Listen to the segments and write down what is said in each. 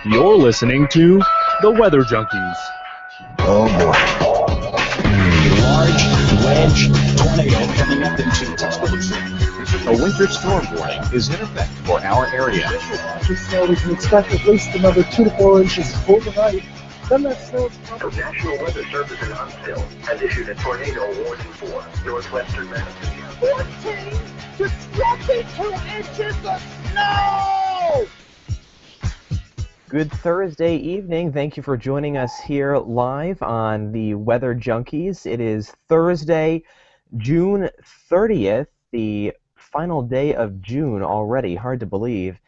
You're listening to The Weather Junkies. Oh boy. Large wedge tornado coming up into Tuscaloosa. A winter storm warning is in effect for our area. So we can expect at least another 2 to 4 inches overnight. Then that snow is The National Weather Service in Huntsville has issued a tornado warning for northwestern Massachusetts. 14 to 22 inches of snow! Good Thursday evening. Thank you for joining us here live on the Weather Junkies. It is Thursday, June 30th, the final day of June already. Hard to believe.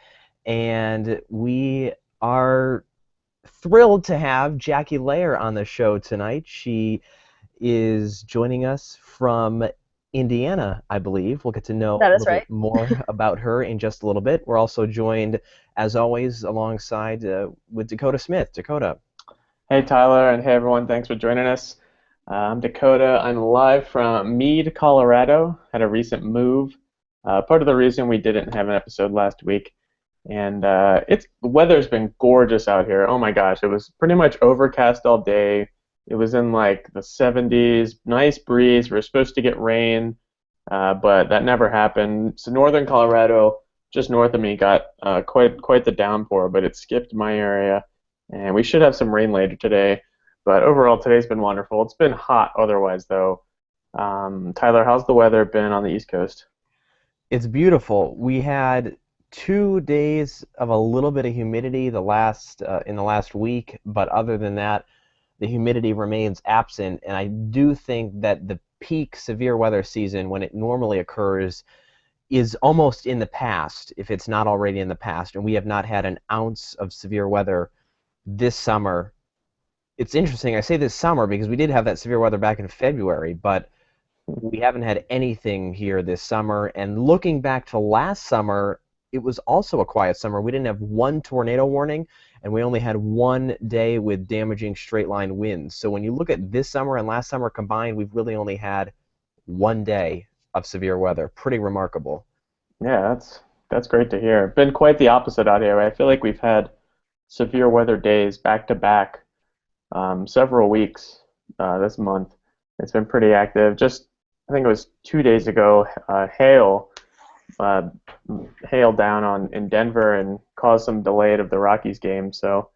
And we are thrilled to have Jackie Layer on the show tonight. She is joining us from Indiana, I believe. We'll get to know a little bit more about her in just a little bit. We're also joined, as always, alongside with Dakota Smith. Dakota. Hey, Tyler, and hey, everyone. Thanks for joining us. I'm Dakota. I'm live from Meade, Colorado. Had a recent move. Part of the reason we didn't have an episode last week. And the weather's been gorgeous out here. Oh, my gosh. It was pretty much overcast all day. It was in like the 70s, nice breeze. We were supposed to get rain, but that never happened. So northern Colorado, just north of me, got quite the downpour, but it skipped my area, and we should have some rain later today. But overall, today's been wonderful. It's been hot otherwise, though. Tyler, how's the weather been on the East Coast? It's beautiful. We had 2 days of a little bit of humidity in the last week, but other than that, the humidity remains absent, and I do think that the peak severe weather season, when it normally occurs, is almost in the past, if it's not already in the past, and we have not had an ounce of severe weather this summer. It's interesting, I say this summer because we did have that severe weather back in February, but we haven't had anything here this summer, and looking back to last summer, it was also a quiet summer. We didn't have one tornado warning, and we only had 1 day with damaging straight-line winds. So when you look at this summer and last summer combined, we've really only had 1 day of severe weather. Pretty remarkable. Yeah, that's great to hear. Been quite the opposite out here. I feel like we've had severe weather days back-to-back several weeks this month. It's been pretty active. Just, I think it was 2 days ago, hail down in Denver and caused some delay of the Rockies game. So,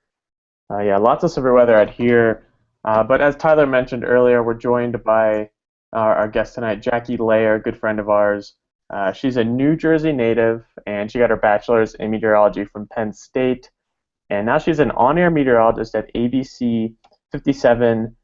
yeah, lots of severe weather out here. But as Tyler mentioned earlier, we're joined by our guest tonight, Jackie Layer, a good friend of ours. She's a New Jersey native, and she got her bachelor's in meteorology from Penn State. And now she's an on-air meteorologist at ABC 57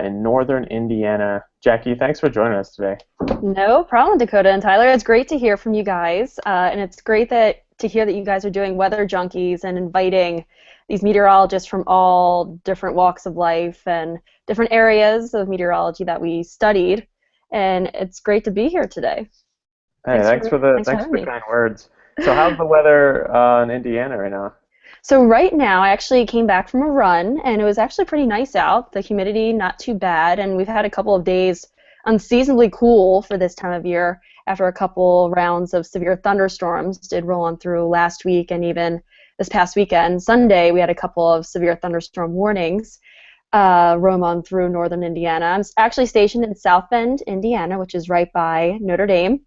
in northern Indiana. Jackie, thanks for joining us today. No problem, Dakota and Tyler. It's great to hear from you guys, and it's great to hear that you guys are doing Weather Junkies and inviting these meteorologists from all different walks of life and different areas of meteorology that we studied, and it's great to be here today. Hey, thanks for the kind words. So how's the weather in Indiana right now? So right now, I actually came back from a run, and it was actually pretty nice out. The humidity, not too bad, and we've had a couple of days unseasonably cool for this time of year after a couple rounds of severe thunderstorms did roll on through last week and even this past weekend. Sunday, we had a couple of severe thunderstorm warnings roam on through northern Indiana. I'm actually stationed in South Bend, Indiana, which is right by Notre Dame.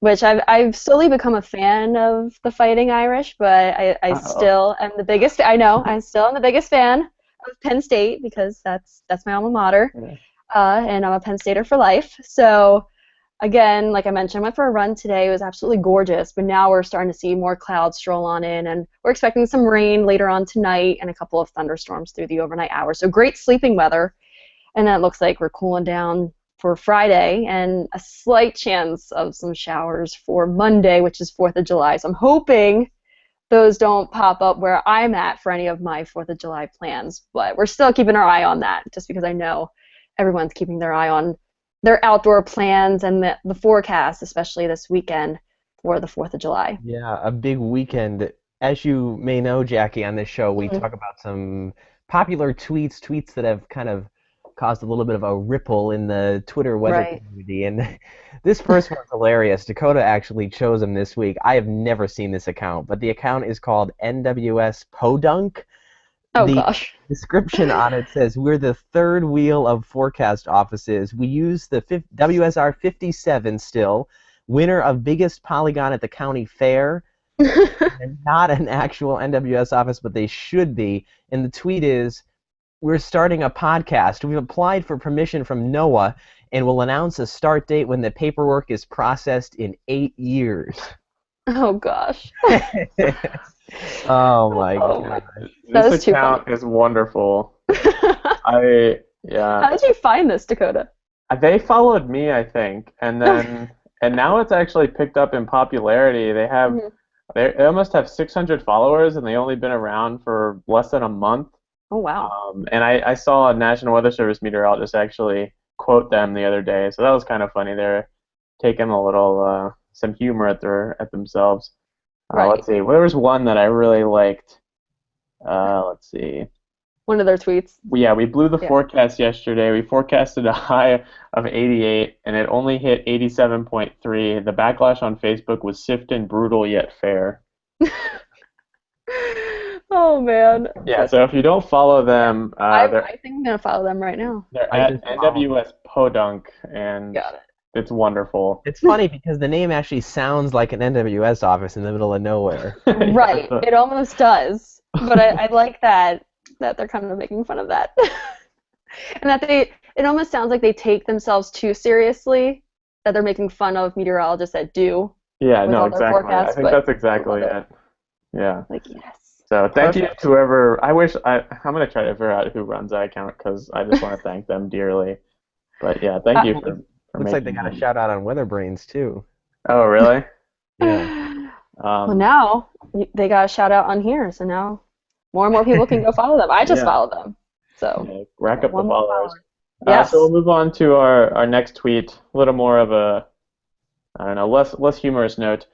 Which I've slowly become a fan of the Fighting Irish, but I still am the biggest. I know I still am the biggest fan of Penn State because that's my alma mater, and I'm a Penn Stater for life. So again, like I mentioned, I went for a run today. It was absolutely gorgeous, but now we're starting to see more clouds stroll on in, and we're expecting some rain later on tonight and a couple of thunderstorms through the overnight hours. So great sleeping weather, and then it looks like we're cooling down for Friday, and a slight chance of some showers for Monday, which is 4th of July. So I'm hoping those don't pop up where I'm at for any of my 4th of July plans, but we're still keeping our eye on that, just because I know everyone's keeping their eye on their outdoor plans and the forecast, especially this weekend for the 4th of July. Yeah, a big weekend. As you may know, Jackie, on this show, we talk about some popular tweets that have kind of caused a little bit of a ripple in the Twitter weather Right. community. And this first one's hilarious. Dakota actually chose him this week. I have never seen this account, but the account is called NWS Podunk. Oh The gosh. description on it says, we're the third wheel of forecast offices. We use the WSR 57 still, winner of biggest polygon at the county fair. And not an actual NWS office, but they should be. And the tweet is, we're starting a podcast. We've applied for permission from NOAA and will announce a start date when the paperwork is processed in 8 years. Oh gosh. Oh my Oh god. my- That This was too account is wonderful. How did you find this, Dakota? They followed me, I think, and then and now it's actually picked up in popularity. Mhm. They almost have 600 followers, and they only been around for less than a month. Oh wow. And I saw a National Weather Service meteorologist actually quote them the other day, so that was kind of funny. They're taking a little some humor at themselves. Right. Let's see. There was one that I really liked. Let's see. One of their tweets. We blew the Yeah. forecast yesterday. We forecasted a high of 88, and it only hit 87.3. The backlash on Facebook was swift and brutal yet fair. Oh man. Yeah, so if you don't follow them, I they're think I'm gonna follow them right now. they're I at just follow NWS Podunk, and Got it. it's wonderful. It's funny because the name actually sounds like an NWS office in the middle of nowhere. Right. It almost does. But I like that they're kind of making fun of that. And that it almost sounds like they take themselves too seriously, that they're making fun of meteorologists that do. Yeah, with no, all their exactly. forecasts, I think but that's exactly I love it. Yeah. Like, yes. So thank you Perfect. to whoever. I'm gonna try to figure out who runs that account because I just want to thank them dearly. But yeah, thank you for Looks like they making got a them. shout out on Weather Brains too. Oh really? Yeah. Well, now they got a shout out on here, so now more and more people can go follow them. I just Yeah. followed them. So Yeah, rack up the one more followers. follower. Yes. So we'll move on to our next tweet. A little more of a, I don't know, less humorous note.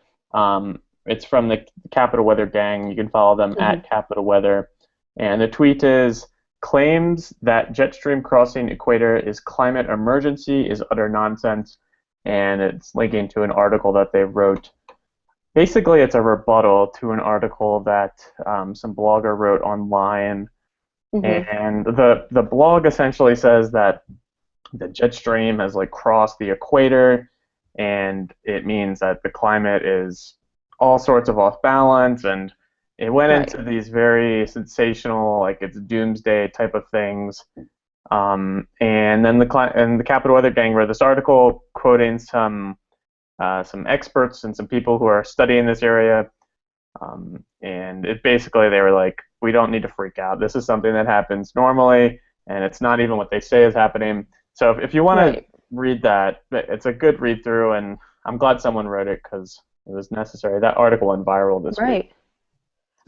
It's from the Capital Weather gang. You can follow them at Capital Weather. And the tweet is, claims that jet stream crossing equator is climate emergency is utter nonsense. And it's linking to an article that they wrote. Basically, it's a rebuttal to an article that some blogger wrote online. And the blog essentially says that the jet stream has crossed the equator, and it means that the climate is all sorts of off balance, and it went into these very sensational, it's doomsday type of things. And then the Capital Weather gang wrote this article quoting some experts and some people who are studying this area. And it basically, they were like, we don't need to freak out. This is something that happens normally, and it's not even what they say is happening. So if you want to read that, it's a good read through, and I'm glad someone wrote it because it was necessary. That article went viral this week.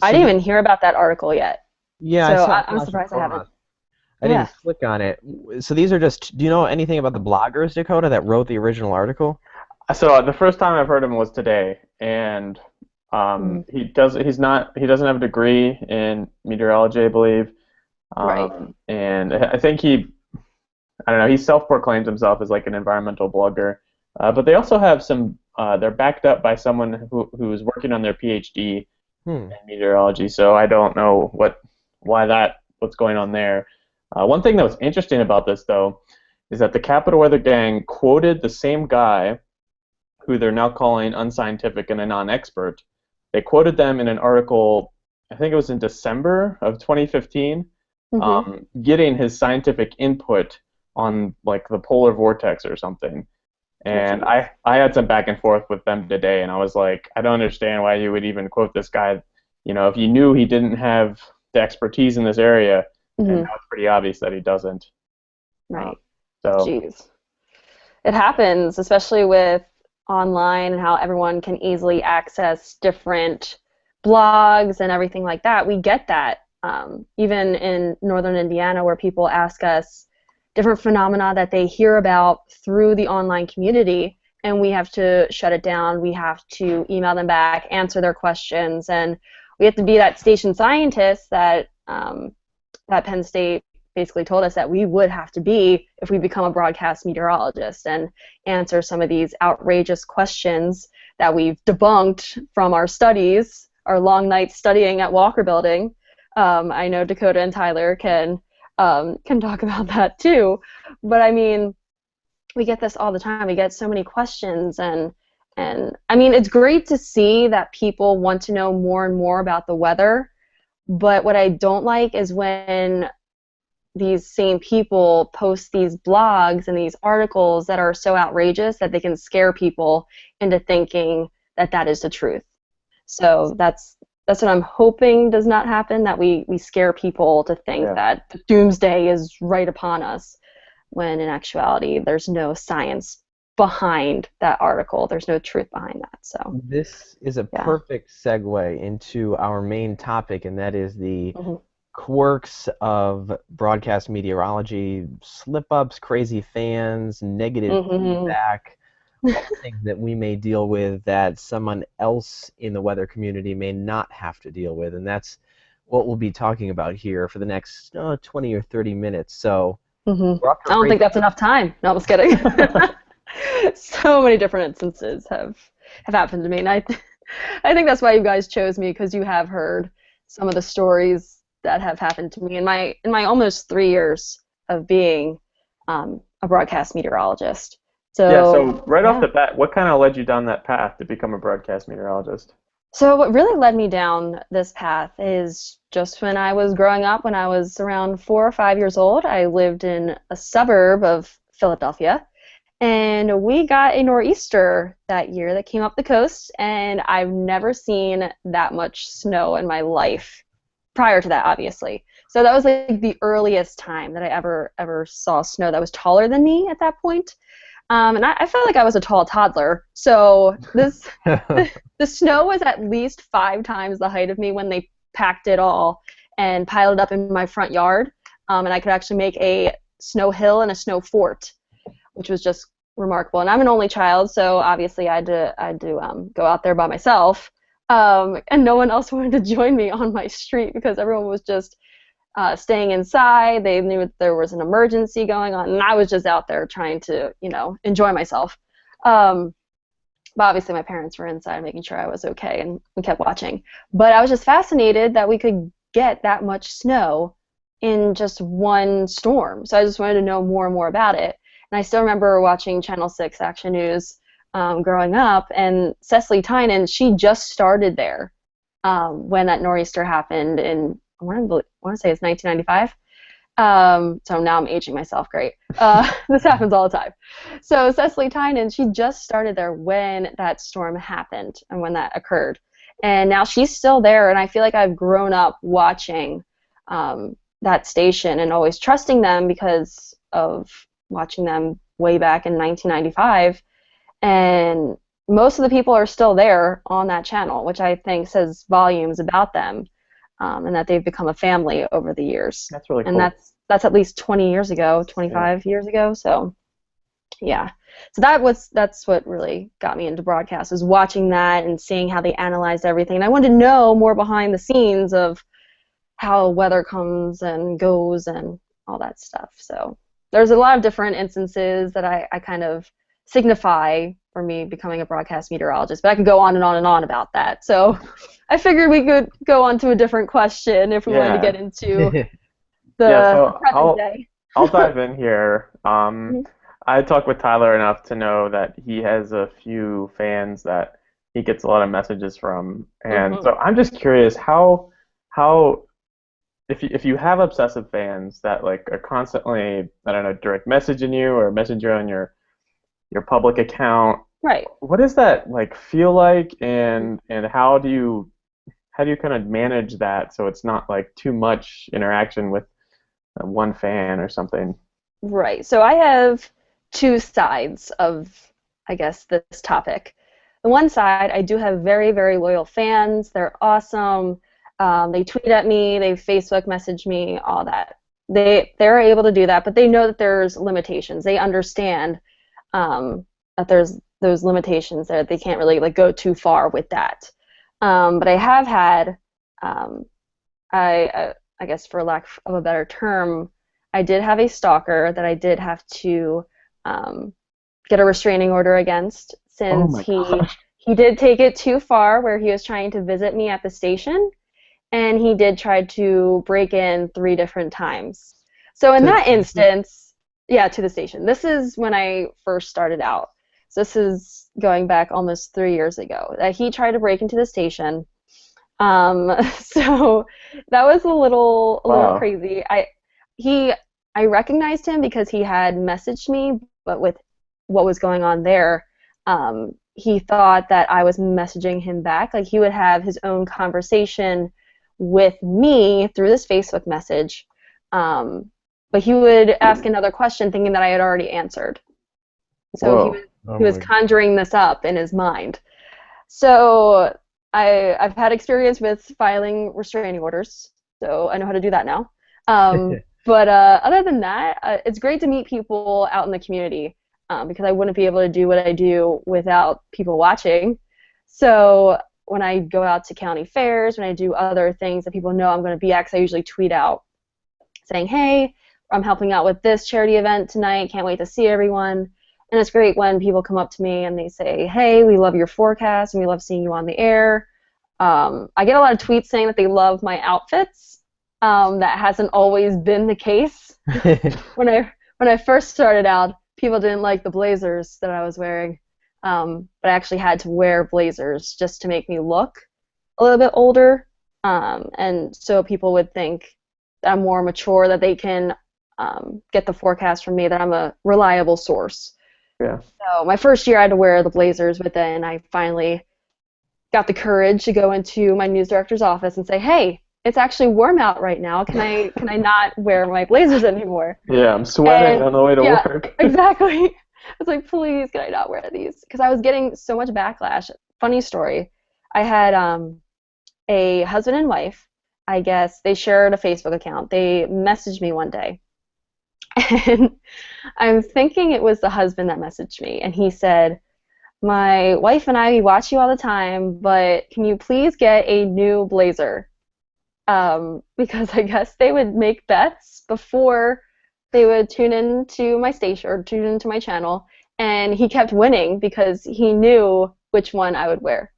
I didn't even hear about that article yet. Yeah, So I saw it I'm flash surprised I across. haven't. I didn't click on it. So these are just. Do you know anything about the bloggers, Dakota, that wrote the original article? So the first time I've heard him was today, and he doesn't have a degree in meteorology, I believe. And I think I don't know, he self-proclaims himself as an environmental blogger. But they also have some, they're backed up by someone who's working on their PhD in meteorology, so I don't know what's going on there. One thing that was interesting about this, though, is that the Capital Weather gang quoted the same guy who they're now calling unscientific and a non-expert. They quoted them in an article, I think it was in December of 2015, getting his scientific input on the polar vortex or something. And I had some back and forth with them today, and I was like, I don't understand why you would even quote this guy. If you knew he didn't have the expertise in this area, and now it's pretty obvious that he doesn't. Right. So. Jeez. It happens, especially with online and how everyone can easily access different blogs and everything like that. We get that. Even in northern Indiana, where people ask us different phenomena that they hear about through the online community, and we have to shut it down. We have to email them back, answer their questions, and we have to be that station scientist that Penn State basically told us that we would have to be if we become a broadcast meteorologist and answer some of these outrageous questions that we've debunked from our studies, our long nights studying at Walker Building. I know Dakota and Tyler can talk about that too. But I mean, we get this all the time. We get so many questions, and I mean, it's great to see that people want to know more and more about the weather. But what I don't like is when these same people post these blogs and these articles that are so outrageous that they can scare people into thinking that that is the truth. So that's what I'm hoping does not happen, that we scare people to think that the doomsday is right upon us, when in actuality there's no science behind that article. There's no truth behind that. So this is a perfect segue into our main topic, and that is the quirks of broadcast meteorology, slip-ups, crazy fans, negative feedback, all the things that we may deal with that someone else in the weather community may not have to deal with, and that's what we'll be talking about here for the next 20 or 30 mintes. So I don't think that's enough time. No, I'm just kidding. So many different instances have happened to me, and I think that's why you guys chose me, because you have heard some of the stories that have happened to me in my almost 3 years of being a broadcast meteorologist. So right off the bat, what kind of led you down that path to become a broadcast meteorologist? So what really led me down this path is just when I was growing up, when I was around 4 or 5 years old, I lived in a suburb of Philadelphia. And we got a nor'easter that year that came up the coast, and I've never seen that much snow in my life prior to that, obviously. So that was like the earliest time that I ever saw snow that was taller than me at that point. And I felt like I was a tall toddler. So the snow was at least 5 times the height of me when they packed it all and piled it up in my front yard. And I could actually make a snow hill and a snow fort, which was just remarkable. And I'm an only child, so obviously I had to go out there by myself. And no one else wanted to join me on my street because everyone was just staying inside. They knew there was an emergency going on, and I was just out there trying to, enjoy myself. But obviously my parents were inside making sure I was okay, and we kept watching. But I was just fascinated that we could get that much snow in just one storm. So I just wanted to know more and more about it. And I still remember watching Channel 6 Action News growing up, and Cecily Tynan, she just started there when that nor'easter happened in, I want to say it's 1995. So now I'm aging myself, great. This happens all the time. So Cecily Tynan, she just started there when that storm happened and when that occurred. And now she's still there, and I feel like I've grown up watching that station and always trusting them because of watching them way back in 1995. And most of the people are still there on that channel, which I think says volumes about them, and that they've become a family over the years. That's really cool. And that's at least 20 years ago, 25 years ago. So yeah. So that's what really got me into broadcast, is watching that and seeing how they analyzed everything. And I wanted to know more behind the scenes of how weather comes and goes and all that stuff. So there's a lot of different instances that I kind of signify for me becoming a broadcast meteorologist, but I could go on and on and on about that. So I figured we could go on to a different question if we wanted to get into the present day. I'll dive in here. I talk with Tyler enough to know that he has a few fans that he gets a lot of messages from, and so I'm just curious how if you have obsessive fans that like are constantly, I don't know, direct messaging you or message you on your public account, right? What does that like feel like, and how do you kind of manage that so it's not like too much interaction with one fan or something? Right. So I have two sides of, I guess, this topic. The one side, I do have very, very loyal fans. They're awesome. They tweet at me, they Facebook message me, all that. They're able to do that, but they know that there's limitations. They understand that there's those limitations there. They can't really like go too far with that. But I have had, I guess for lack of a better term, I did have a stalker that I did have to get a restraining order against, since he did take it too far, where he was trying to visit me at the station, and he did try to break in 3 different times. So in that instance, yeah, to the station. This is when I first started out. So this is going back almost 3 years ago. He tried to break into the station. So that was a little crazy. I recognized him because he had messaged me, but with what was going on there, he thought that I was messaging him back. Like, he would have his own conversation with me through this Facebook message, but he would ask another question thinking that I had already answered. So he was conjuring this up in his mind. So I've had experience with filing restraining orders, so I know how to do that now. But other than that, it's great to meet people out in the community, because I wouldn't be able to do what I do without people watching. So when I go out to county fairs, when I do other things that people know I'm going to be at, 'cause I usually tweet out saying, hey, I'm helping out with this charity event tonight, can't wait to see everyone. And it's great when people come up to me and they say, hey, we love your forecast and we love seeing you on the air. I get a lot of tweets saying that they love my outfits. That hasn't always been the case. When I first started out, people didn't like the blazers that I was wearing. But I actually had to wear blazers just to make me look a little bit older, and so people would think that I'm more mature, that they can get the forecast from me, that I'm a reliable source. Yeah. So my first year I had to wear the blazers, but then I finally got the courage to go into my news director's office and say, hey, it's actually warm out right now. Can I not wear my blazers anymore? Yeah, I'm sweating on the way to work. Exactly. I was like, please, can I not wear these? Because I was getting so much backlash. Funny story. I had a husband and wife. I guess they shared a Facebook account. They messaged me one day. And I'm thinking it was the husband that messaged me. And he said, my wife and I, we watch you all the time, but can you please get a new blazer? Because I guess they would make bets before they would tune into my station or tune into my channel, and he kept winning because he knew which one I would wear.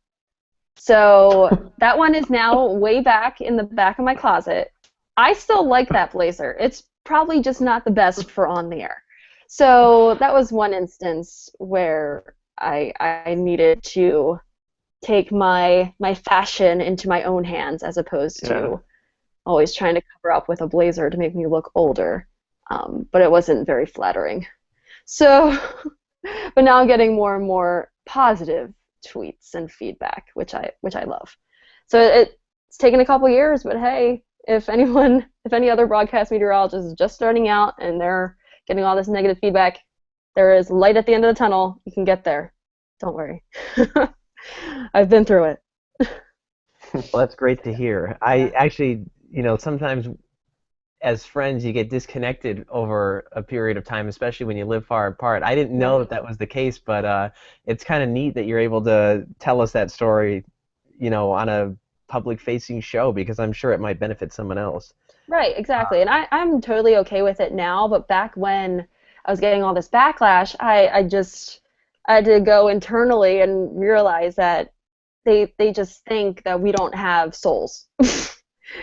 So that one is now way back in the back of my closet. I still like that blazer. It's probably just not the best for on the air. So that was one instance where I needed to take my fashion into my own hands, as opposed to always trying to cover up with a blazer to make me look older. But it wasn't very flattering. So, but now I'm getting more and more positive tweets and feedback, which I love. So it's taken a couple years, but hey, if any other broadcast meteorologist is just starting out and they're getting all this negative feedback, there is light at the end of the tunnel. You can get there. Don't worry. I've been through it. Well, that's great to hear. I actually, sometimes as friends you get disconnected over a period of time, especially when you live far apart. I didn't know that was the case, but it's kind of neat that you're able to tell us that story, on a public-facing show, because I'm sure it might benefit someone else. Right, exactly. And I'm totally okay with it now, but back when I was getting all this backlash, I had to go internally and realize that they just think that we don't have souls.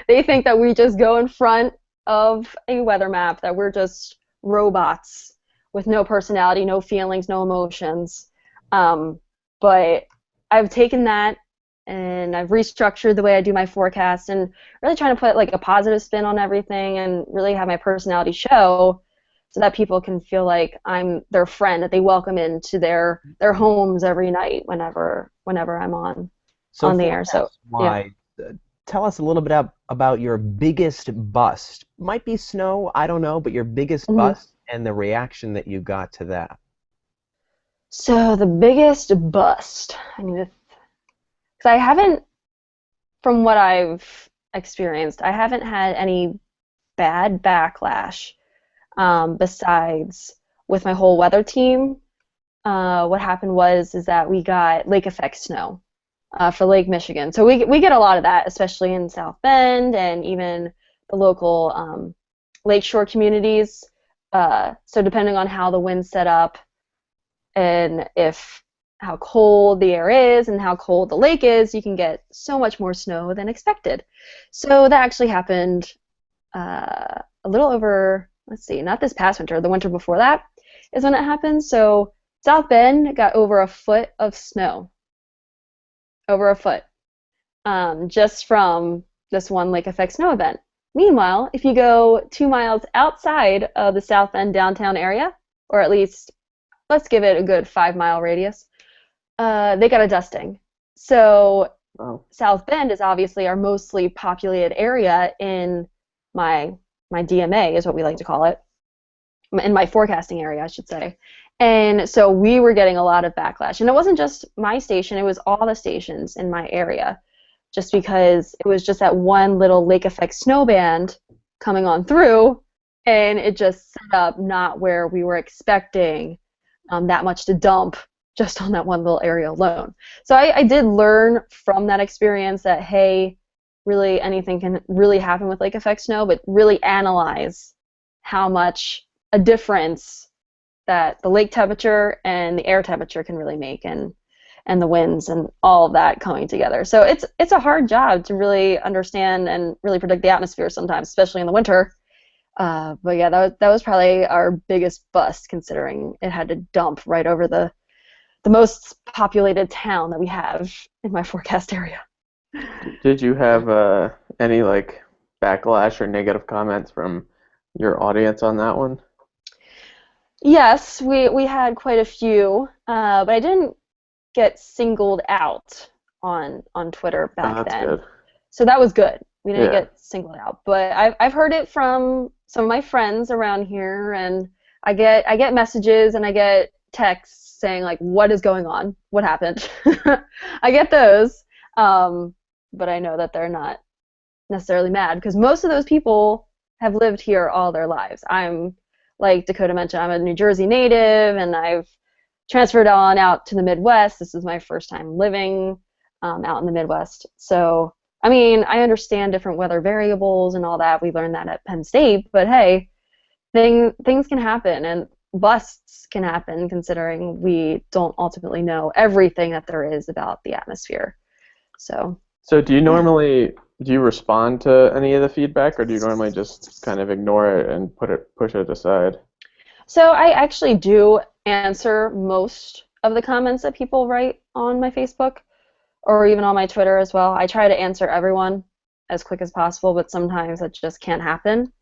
They think that we just go in front of a weather map, that we're just robots with no personality, no feelings, no emotions. But I've taken that and I've restructured the way I do my forecast and really trying to put like a positive spin on everything and really have my personality show, so that people can feel like I'm their friend, that they welcome into their homes every night whenever I'm on the air. So tell us a little bit about your biggest bust. Might be snow, I don't know, but your biggest bust and the reaction that you got to that. So the biggest bust, because I haven't, from what I've experienced, I haven't had any bad backlash besides with my whole weather team. What happened is that we got lake effect snow for Lake Michigan. So we get a lot of that, especially in South Bend and even the local lakeshore communities. So depending on how the wind's set up and how cold the air is and how cold the lake is, you can get so much more snow than expected. So that actually happened a little over, let's see, not this past winter, the winter before that is when it happened. So South Bend got over a foot of snow. Over a foot. Just from this one lake effect snow event. Meanwhile, if you go 2 miles outside of the South Bend downtown area, or at least let's give it a good 5-mile radius, they got a dusting. So South Bend is obviously our mostly populated area in my DMA, is what we like to call it, in my forecasting area, I should say. And so we were getting a lot of backlash. And it wasn't just my station, it was all the stations in my area, just because it was just that one little lake effect snow band coming on through, and it just set up not where we were expecting that much to dump just on that one little area alone. So I did learn from that experience that, hey, really anything can really happen with lake effect snow, but really analyze how much a difference that the lake temperature and the air temperature can really make, and the winds and all of that coming together. So it's a hard job to really understand and really predict the atmosphere sometimes, especially in the winter. But yeah, that was probably our biggest bust, considering it had to dump right over the most populated town that we have in my forecast area. Did you have any like backlash or negative comments from your audience on that one? Yes, we had quite a few, but I didn't get singled out on Twitter back then. Good. So that was good. We didn't get singled out, but I've heard it from some of my friends around here, and I get messages and I get texts saying like, "What is going on? What happened?" I get those, but I know that they're not necessarily mad, because most of those people have lived here all their lives. I'm, like Dakota mentioned, I'm a New Jersey native, and I've transferred on out to the Midwest. This is my first time living out in the Midwest. So, I mean, I understand different weather variables and all that. We learned that at Penn State. But hey, things can happen, and busts can happen, considering we don't ultimately know everything that there is about the atmosphere. So do you respond to any of the feedback, or do you normally just kind of ignore it and push it aside? So I actually do answer most of the comments that people write on my Facebook, or even on my Twitter as well. I try to answer everyone as quick as possible, but sometimes that just can't happen,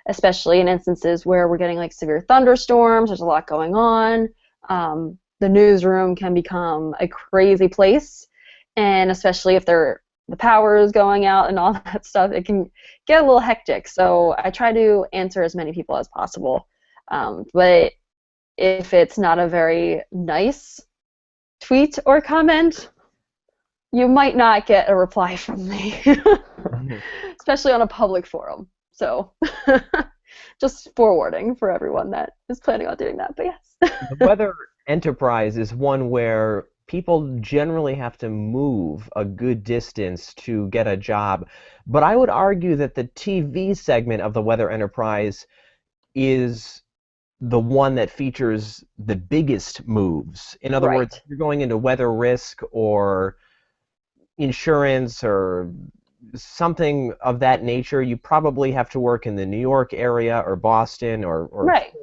especially in instances where we're getting like severe thunderstorms. There's a lot going on. The newsroom can become a crazy place, and especially if the power is going out and all that stuff, it can get a little hectic. So I try to answer as many people as possible. But if it's not a very nice tweet or comment, you might not get a reply from me, especially on a public forum. So just forewarning for everyone that is planning on doing that. But yes. The weather enterprise is one where people generally have to move a good distance to get a job. But I would argue that the TV segment of the weather enterprise is the one that features the biggest moves. In other words, if you're going into weather risk or insurance or something of that nature, you probably have to work in the New York area or Boston or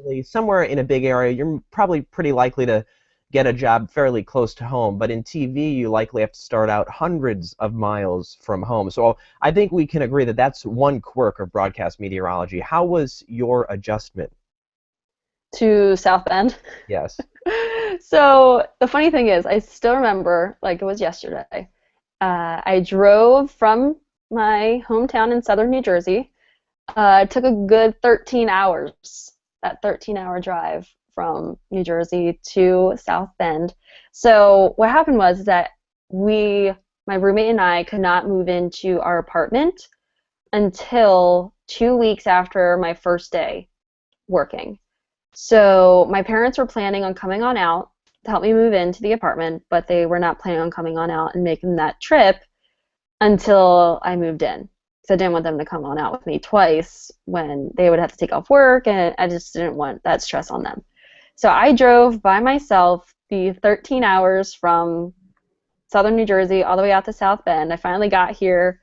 Philly, somewhere in a big area. You're probably pretty likely to get a job fairly close to home. But in TV, you likely have to start out hundreds of miles from home. So I think we can agree that that's one quirk of broadcast meteorology. How was your adjustment to South Bend? Yes. So the funny thing is, I still remember, like it was yesterday, I drove from my hometown in southern New Jersey. It took a good 13 hours, that 13-hour drive from New Jersey to South Bend. So what happened was that my roommate and I could not move into our apartment until 2 weeks after my first day working. So my parents were planning on coming on out to help me move into the apartment, but they were not planning on coming on out and making that trip until I moved in. So I didn't want them to come on out with me twice when they would have to take off work, and I just didn't want that stress on them. So I drove by myself the 13 hours from southern New Jersey all the way out to South Bend. I finally got here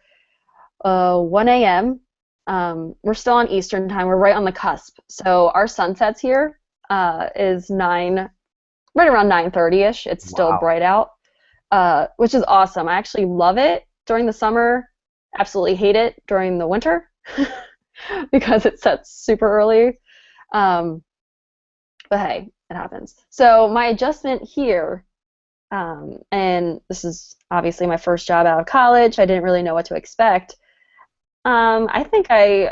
1 a.m. We're still on Eastern time. We're right on the cusp. So our sunsets here is right around 9:30ish. It's still bright out, which is awesome. I actually love it during the summer. Absolutely hate it during the winter because it sets super early. But hey, it happens. So my adjustment here, and this is obviously my first job out of college. I didn't really know what to expect. I think I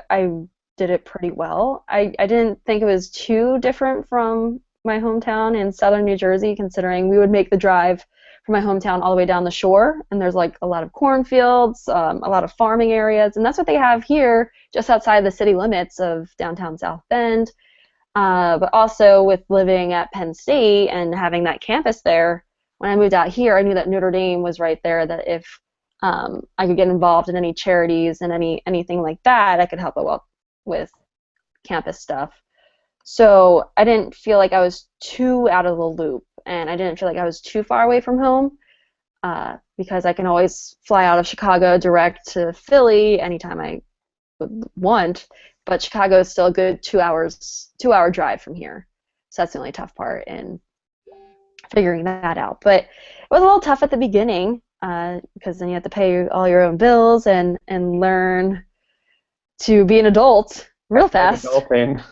did it pretty well. I didn't think it was too different from my hometown in southern New Jersey, considering we would make the drive from my hometown all the way down the shore, and there's like a lot of cornfields, a lot of farming areas, and that's what they have here just outside the city limits of downtown South Bend. But also with living at Penn State and having that campus there, when I moved out here, I knew that Notre Dame was right there, that if I could get involved in any charities and anything like that, I could help out with campus stuff. So I didn't feel like I was too out of the loop, and I didn't feel like I was too far away from home because I can always fly out of Chicago direct to Philly anytime I would want, but Chicago is still a good 2-hour drive from here. So that's the only tough part in figuring that out. But it was a little tough at the beginning because then you have to pay all your own bills and learn to be an adult real fast. Adulting.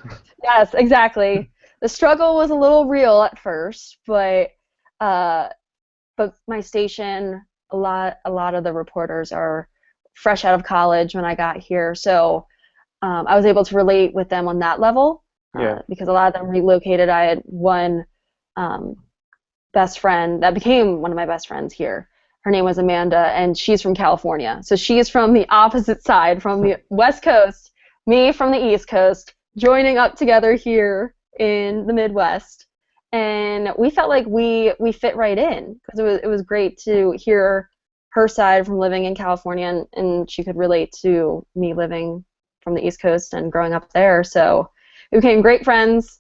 Yes, exactly. The struggle was a little real at first, but my station, a lot of the reporters are fresh out of college when I got here, so I was able to relate with them on that level. Because a lot of them relocated. I had one best friend that became one of my best friends here. Her name was Amanda, and she's from California. So she's from the opposite side, from the West Coast, me from the East Coast, joining up together here in the Midwest. And we felt like we fit right in because it was great to hear her side from living in California, and she could relate to me living from the East Coast and growing up there. So we became great friends.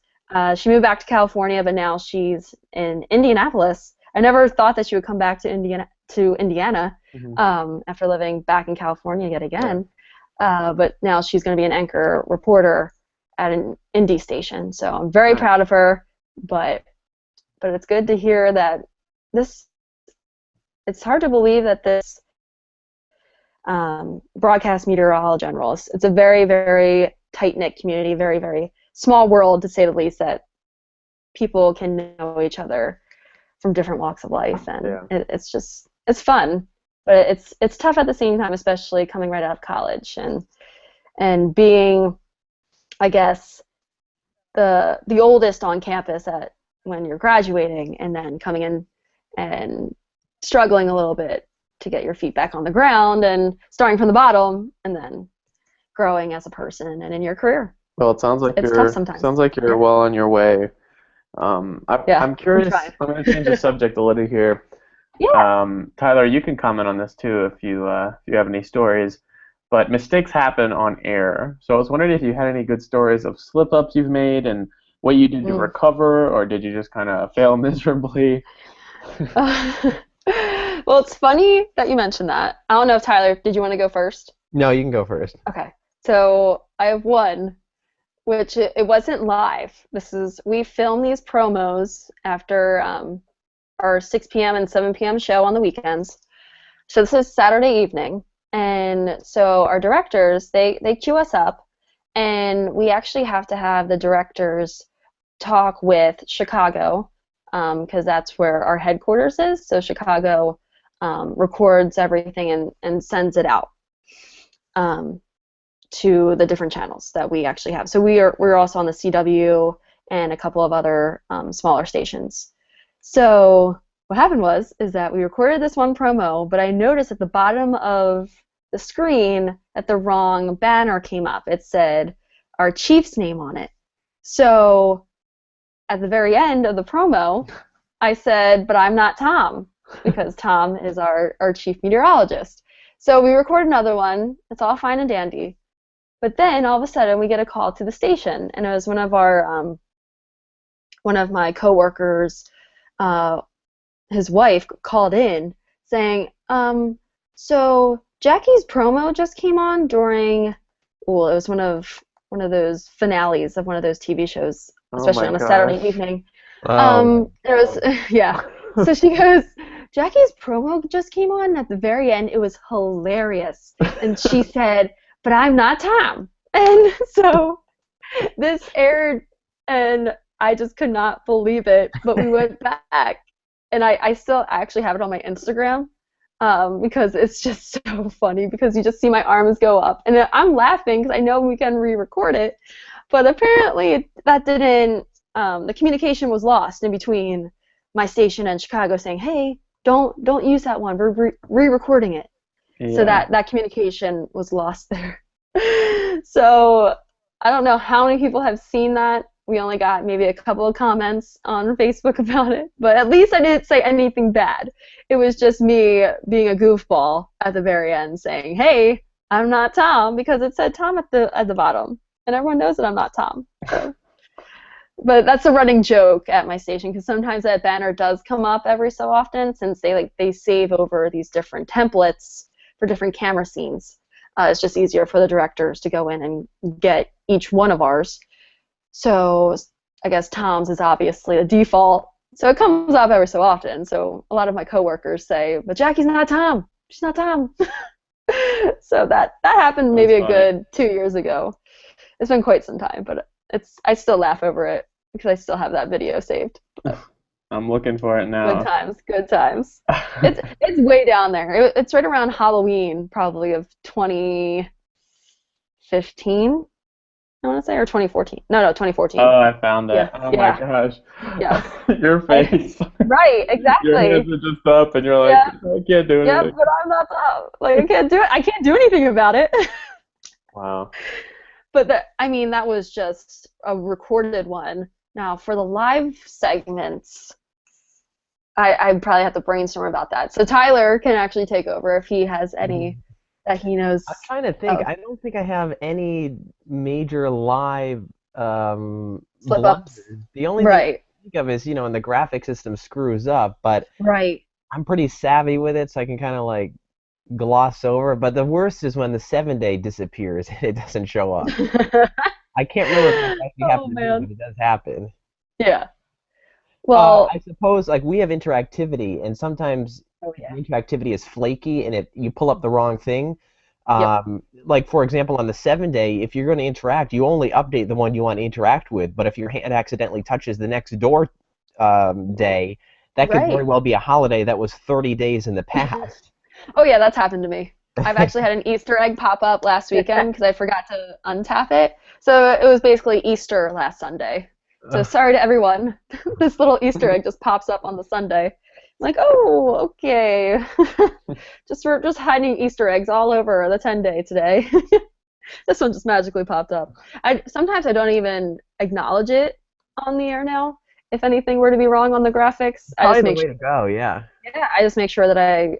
She moved back to California, but now she's in Indianapolis. I never thought that she would come back to Indiana after living back in California yet again. But now she's going to be an anchor reporter at an indie station. So I'm very proud of her. But it's good to hear that it's hard to believe that this broadcast meteorology general, it's a very, very tight-knit community, very, very small world, to say the least, that people can know each other from different walks of life, and it's fun, but it's tough at the same time, especially coming right out of college and being, I guess, the oldest on campus when you're graduating, and then coming in and struggling a little bit to get your feet back on the ground and starting from the bottom and then growing as a person and in your career. Well, it sounds like tough sometimes. Sounds like you're well on your way. I'm curious. I'm going to change the subject a little here. Tyler, you can comment on this too if you have any stories. But mistakes happen on air. So I was wondering if you had any good stories of slip-ups you've made and what you did to recover, or did you just kind of fail miserably? Well, it's funny that you mentioned that. I don't know if Tyler, did you want to go first? No, you can go first. Okay. So I have one, which it wasn't live. We film these promos after our 6 p.m. and 7 p.m. show on the weekends. So this is Saturday evening, and so our directors, they queue us up, and we actually have to have the directors talk with Chicago, because that's where our headquarters is. So Chicago records everything and sends it out to the different channels that we actually have. So we're also on the CW and a couple of other smaller stations. So what happened is that we recorded this one promo, but I noticed at the bottom of the screen that the wrong banner came up. It said our chief's name on it. So at the very end of the promo, I said, but I'm not Tom, because Tom is our chief meteorologist. So we record another one. It's all fine and dandy. But then all of a sudden we get a call to the station, and it was one of my coworkers, his wife called in saying, so Jackie's promo just came on during, well, it was one of those finales of one of those TV shows, especially on a Saturday evening. There was, yeah. So she goes, Jackie's promo just came on, and at the very end, it was hilarious. And she said, but I'm not Tom. And so this aired, and I just could not believe it. But we went back, and I still actually have it on my Instagram because it's just so funny because you just see my arms go up. And I'm laughing because I know we can re-record it. But apparently that didn't, the communication was lost in between my station and Chicago saying, hey, don't use that one. We're re-recording it. Yeah. So that communication was lost there. So I don't know how many people have seen that. We only got maybe a couple of comments on Facebook about it, but at least I didn't say anything bad. It was just me being a goofball at the very end saying, hey, I'm not Tom, because it said Tom at the bottom, and everyone knows that I'm not Tom. So. But that's a running joke at my station because sometimes that banner does come up every so often since they save over these different templates for different camera scenes. It's just easier for the directors to go in and get each one of ours. So I guess Tom's is obviously the default. So it comes up every so often. So a lot of my coworkers say, but Jackie's not Tom. She's not Tom. So that happened maybe a good 2 years ago. It's been quite some time, but I still laugh over it because I still have that video saved. But I'm looking for it now. Good times. It's way down there. It's right around Halloween, probably of 2015. I want to say, or 2014. No, 2014. Oh, I found it. Yeah. Oh my gosh. Yeah. Your face. Right, exactly. Your hands are just up, and you're like, I can't do anything. Yeah, but I'm not up. Like I can't do it. I can't do anything about it. Wow. But that was just a recorded one. Now for the live segments, I probably have to brainstorm about that. So Tyler can actually take over if he has any that he knows. I'm trying to think. I don't think I have any major live slip-ups. The only thing I can think of is, when the graphic system screws up, but I'm pretty savvy with it, so I can kind of like gloss over. But the worst is when the 7-day disappears and it doesn't show up. I can't remember if that actually happens, but it does happen. Yeah. Well, I suppose we have interactivity, and sometimes the interactivity is flaky, and you pull up the wrong thing. Like for example, on the 7-day, if you're going to interact, you only update the one you want to interact with. But if your hand accidentally touches the next door day, that could very well be a holiday that was 30 days in the past. Oh yeah, that's happened to me. I've actually had an Easter egg pop up last weekend because I forgot to untap it. So it was basically Easter last Sunday. So sorry to everyone. This little Easter egg just pops up on the Sunday. I'm like, oh, okay. We're just hiding Easter eggs all over the 10-day today. This one just magically popped up. Sometimes I don't even acknowledge it on the air now. If anything were to be wrong on the graphics, probably the way to go. Yeah. Yeah, I just make sure that I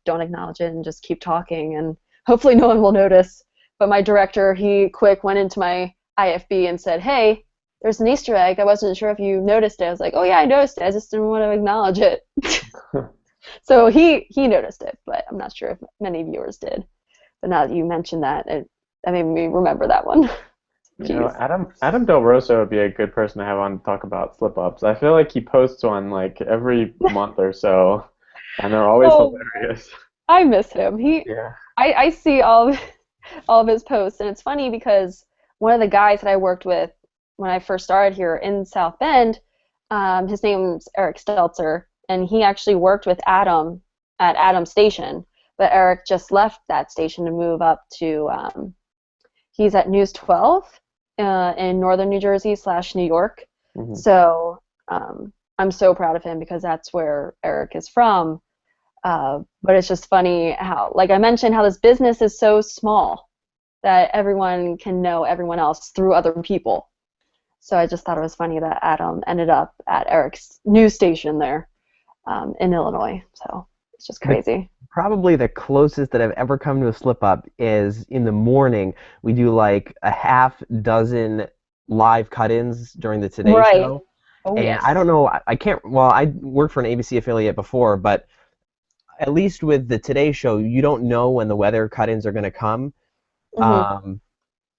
don't acknowledge it and just keep talking, and hopefully no one will notice. But my director, he went into my IFB and said, hey, there's an Easter egg. I wasn't sure if you noticed it. I was like, oh yeah, I noticed it. I just didn't want to acknowledge it. So he noticed it, but I'm not sure if many viewers did. But now that you mentioned that, that made me remember that one. Adam Del Rosso would be a good person to have on to talk about slip-ups. I feel like he posts one every month or so, and they're always hilarious. I miss him. I see all of his posts, and it's funny because one of the guys that I worked with when I first started here in South Bend, his name's Eric Stelzer, and he actually worked with Adam at Adam's station, but Eric just left that station to move up to, he's at News 12 in northern New Jersey / New York. Mm-hmm. So I'm so proud of him because that's where Eric is from. But it's just funny how, like I mentioned, how this business is so small that everyone can know everyone else through other people. So I just thought it was funny that Adam ended up at Eric's news station there in Illinois. So it's just crazy. Probably the closest that I've ever come to a slip up is in the morning. We do like a half dozen live cut-ins during the Today Right. Show. Oh, And yes. I don't know, I can't, well, I worked for an ABC affiliate before, but at least with the Today Show, you don't know when the weather cut-ins are going to come. Mm-hmm.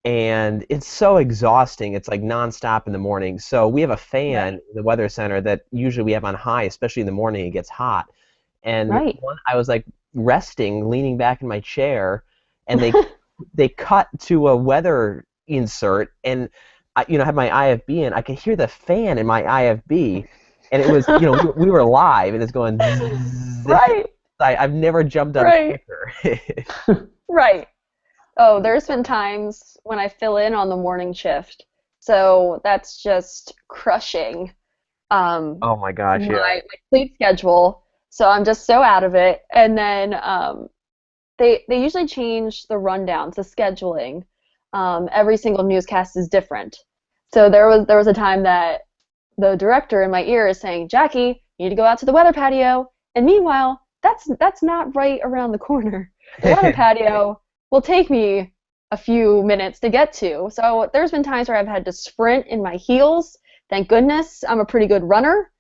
And it's so exhausting. It's like nonstop in the morning. So we have a fan Right. in the weather center that usually we have on high, especially in the morning. It gets hot. And Right. I was like resting, leaning back in my chair, and they cut to a weather insert, and I had my IFB in. I could hear the fan in my IFB, and it was we were live, and it's going. Zzz. Right. I've never jumped up Right. quicker. Right. Oh, there's been times when I fill in on the morning shift, so that's just crushing Oh my gosh, yeah. my sleep schedule. So I'm just so out of it. And then they usually change the rundowns, the scheduling. Every single newscast is different. So there was a time that the director in my ear is saying, "Jackie, you need to go out to the weather patio." And meanwhile, that's not right around the corner. The weather patio will take me a few minutes to get to. So there's been times where I've had to sprint in my heels. Thank goodness I'm a pretty good runner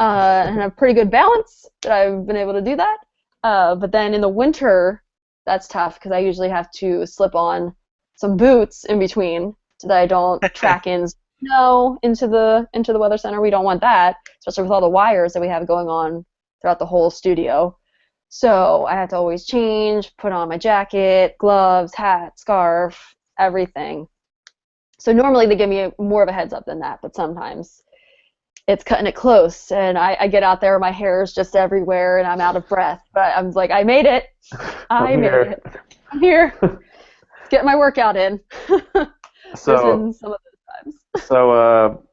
and have pretty good balance that I've been able to do that. But then in the winter, that's tough because I usually have to slip on some boots in between so that I don't track in snow into the weather center. We don't want that, especially with all the wires that we have going on throughout the whole studio. So I have to always change, put on my jacket, gloves, hat, scarf, everything. So normally they give me more of a heads up than that, but sometimes it's cutting it close, and I get out there, my hair is just everywhere, and I'm out of breath. But I'm like, I made it. I'm made here. it. I'm here. Get my workout in. There's So, been some of those times. so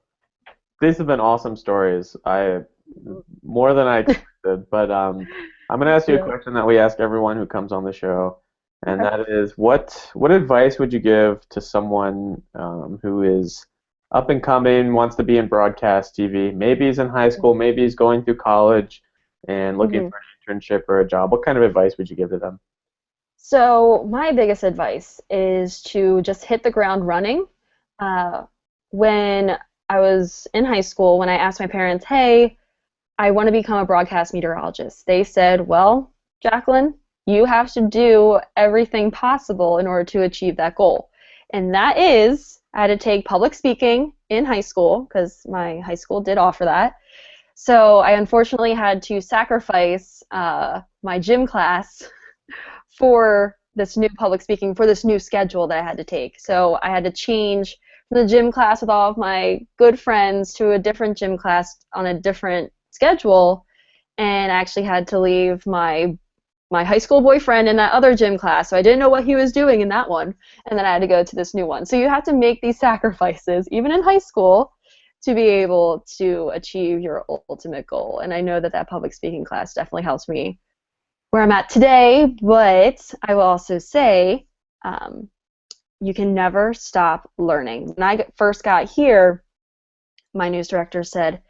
these have been awesome stories. More than I expected, but I'm going to ask you a Yeah. question that we ask everyone who comes on the show, and that is, what advice would you give to someone who is up and coming, wants to be in broadcast TV? Maybe he's in high school, maybe he's going through college and looking for an internship or a job. What kind of advice would you give to them? So my biggest advice is to just hit the ground running. When I was in high school, when I asked my parents, "Hey, I want to become a broadcast meteorologist," they said, "Well, Jacqueline, you have to do everything possible in order to achieve that goal." And that is, I had to take public speaking in high school because my high school did offer that. So I unfortunately had to sacrifice my gym class for this new public speaking, for this new schedule that I had to take. So I had to change from the gym class with all of my good friends to a different gym class on a different schedule, and I actually had to leave my high school boyfriend in that other gym class, so I didn't know what he was doing in that one, and then I had to go to this new one. So you have to make these sacrifices, even in high school, to be able to achieve your ultimate goal. And I know that that public speaking class definitely helps me where I'm at today, but I will also say you can never stop learning. When I first got here, my news director said,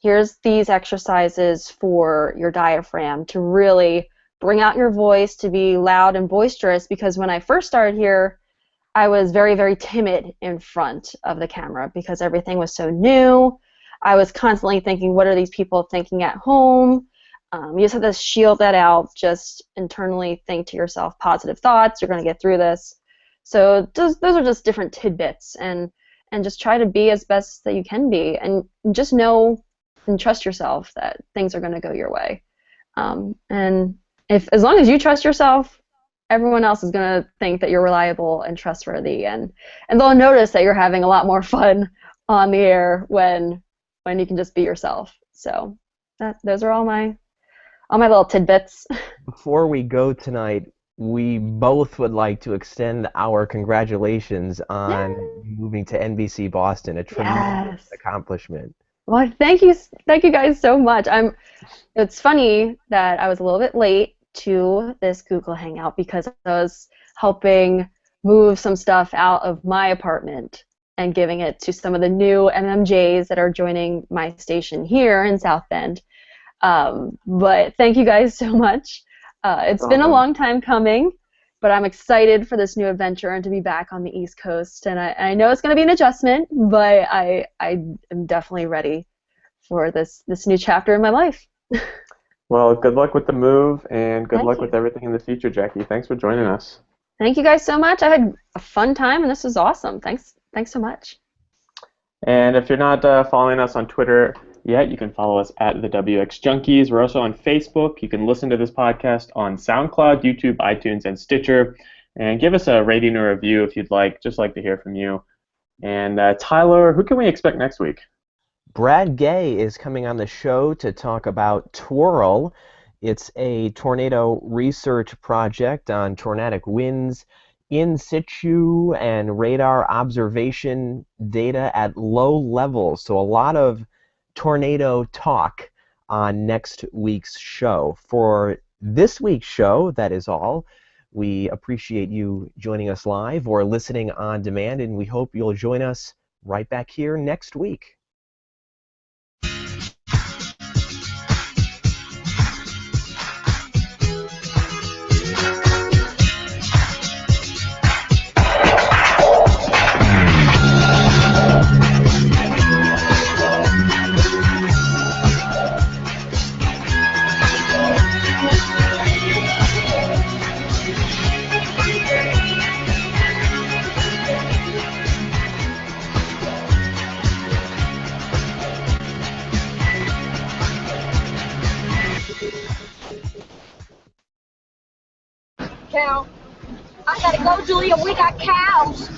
"Here's these exercises for your diaphragm to really bring out your voice, to be loud and boisterous," because when I first started here, I was very, very timid in front of the camera because everything was so new. I was constantly thinking, what are these people thinking at home? You just have to shield that out, just internally think to yourself positive thoughts, you're going to get through this. So those are just different tidbits, and just try to be as best that you can be, and just know and trust yourself that things are going to go your way. And as long as you trust yourself, everyone else is going to think that you're reliable and trustworthy, and they'll notice that you're having a lot more fun on the air when you can just be yourself. So those are all my little tidbits. Before we go tonight, we both would like to extend our congratulations on moving to NBC Boston, a tremendous accomplishment. Well, thank you guys so much. It's funny that I was a little bit late to this Google Hangout because I was helping move some stuff out of my apartment and giving it to some of the new MMJs that are joining my station here in South Bend. But thank you guys so much. It's been a long time coming, but I'm excited for this new adventure and to be back on the East Coast. And I know it's going to be an adjustment, but I am definitely ready for this new chapter in my life. Well, good luck with the move, and good Thank luck you. with everything in the future, Jackie. Thanks for joining us. Thank you guys so much. I had a fun time, and this was awesome. Thanks so much. And if you're not following us on Twitter yet, you can follow us at the WX Junkies. We're also on Facebook. You can listen to this podcast on SoundCloud, YouTube, iTunes, and Stitcher. And give us a rating or review if you'd like. Just like to hear from you. And Tyler, who can we expect next week? Brad Guay is coming on the show to talk about Twirl. It's a tornado research project on tornadic winds, in situ, and radar observation data at low levels. So a lot of tornado talk on next week's show. For this week's show, that is all. We appreciate you joining us live or listening on demand, and we hope you'll join us right back here next week. Cow. I gotta go, Julia. We got cows.